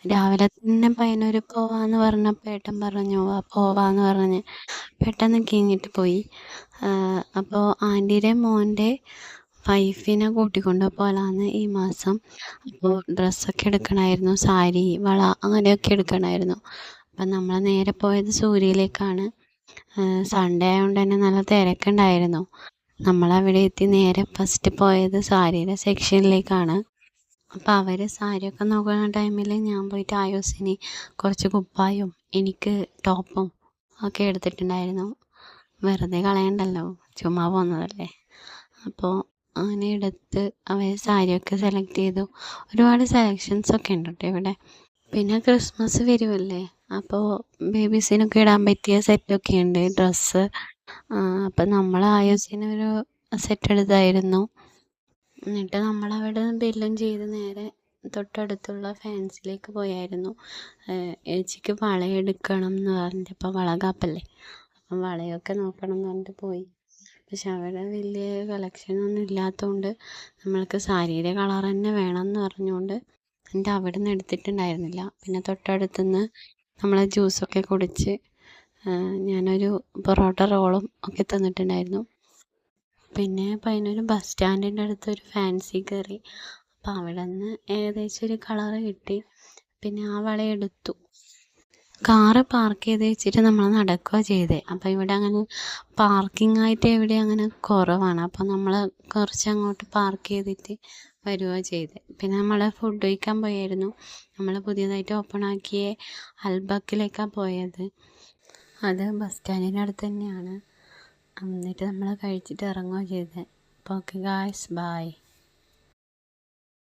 രാവിലെ തന്നെ പയ്യന്നൂർ പോവാന്ന് പറഞ്ഞപ്പോൾ ഏട്ടൻ പറഞ്ഞു വാ പോവാന്ന് പറഞ്ഞ് പെട്ടെന്ന് കീഞ്ഞിട്ട് പോയി. അപ്പോൾ ആൻറ്റിയുടെ മോൻ്റെ വൈഫിനെ കൂട്ടിക്കൊണ്ട് പോകലാന്ന് ഈ മാസം. അപ്പോൾ ഡ്രസ്സൊക്കെ എടുക്കണമായിരുന്നു, സാരി, വള അങ്ങനെയൊക്കെ എടുക്കണമായിരുന്നു. അപ്പം നമ്മൾ നേരെ പോയത് സൂര്യയിലേക്കാണ്. സൺഡേ ആയതുകൊണ്ട് തന്നെ നല്ല തിരക്കുണ്ടായിരുന്നു. നമ്മളവിടെ എത്തി നേരെ ഫസ്റ്റ് പോയത് സാരിയുടെ സെക്ഷനിലേക്കാണ്. അപ്പോൾ അവർ സാരിയൊക്കെ നോക്കുന്ന ടൈമിൽ ഞാൻ പോയിട്ട് ആയോസിന് കുറച്ച് കുപ്പായും എനിക്ക് ടോപ്പും ഒക്കെ എടുത്തിട്ടുണ്ടായിരുന്നു. വെറുതെ കളയണ്ടല്ലോ, ചുമ്മാ പോകുന്നതല്ലേ. അപ്പോൾ അങ്ങനെ എടുത്ത് അവർ സാരിയൊക്കെ സെലക്ട് ചെയ്തു. ഒരുപാട് സെലക്ഷൻസൊക്കെ ഉണ്ട് കേട്ടോ ഇവിടെ. പിന്നെ ക്രിസ്മസ് വരുമല്ലേ, അപ്പോൾ ബേബീസിനൊക്കെ ഇടാൻ പറ്റിയ സെറ്റൊക്കെ ഉണ്ട് ഡ്രസ്സ്. അപ്പം നമ്മൾ ആയോസിനൊരു സെറ്റ് എടുത്തായിരുന്നു. എന്നിട്ട് നമ്മളവിടെ ബില്ലും ചെയ്ത് നേരെ തൊട്ടടുത്തുള്ള ഫാൻസിലേക്ക് പോയായിരുന്നു. ഏച്ചിക്ക് വളയെടുക്കണം എന്ന് പറഞ്ഞപ്പോൾ വളകാപ്പല്ലേ, അപ്പം വളയൊക്കെ നോക്കണം എന്ന് പറഞ്ഞിട്ട് പോയി. പക്ഷെ അവിടെ വലിയ കളക്ഷനൊന്നും ഇല്ലാത്തതുകൊണ്ട് നമ്മൾക്ക് സാരിയുടെ കളർ തന്നെ വേണം എന്ന് പറഞ്ഞുകൊണ്ട് എന്നിട്ട് അവിടെ നിന്ന് എടുത്തിട്ടുണ്ടായിരുന്നില്ല. പിന്നെ തൊട്ടടുത്തുനിന്ന് നമ്മൾ ജ്യൂസൊക്കെ കുടിച്ച് ഞാനൊരു പൊറോട്ട റോളും ഒക്കെ തന്നിട്ടുണ്ടായിരുന്നു. പിന്നെ പയ്യന്നൂർ ബസ് സ്റ്റാൻഡിൻ്റെ അടുത്തൊരു ഫാൻസി കയറി. അപ്പോൾ അവിടെ നിന്ന് ഏകദേശം ഒരു കളറ് കിട്ടി. പിന്നെ ആ വള എടുത്തു. കാറ് പാർക്ക് ചെയ്ത് വെച്ചിട്ട് നമ്മൾ നടക്കുക ചെയ്തേ. അപ്പോൾ ഇവിടെ അങ്ങനെ പാർക്കിംഗ് ആയിട്ട് എവിടെ അങ്ങനെ കുറവാണ്. അപ്പോൾ നമ്മൾ കുറച്ച് അങ്ങോട്ട് പാർക്ക് ചെയ്തിട്ട് വരിക ചെയ്തേ. പിന്നെ നമ്മൾ ഫുഡ് കഴിക്കാൻ പോയായിരുന്നു. നമ്മൾ പുതിയതായിട്ട് ഓപ്പൺ ആക്കിയ അൽബക്കിലേക്കാണ് പോയത്. അത് ബസ് സ്റ്റാൻഡിൻ്റെ അടുത്ത് തന്നെയാണ്. എന്നിട്ട് നമ്മൾ കഴിച്ചിട്ട് ഇറങ്ങുകയാണ് ചെയ്തത്. അപ്പോൾ ഓക്കെ ഗായ്സ്, ബൈ.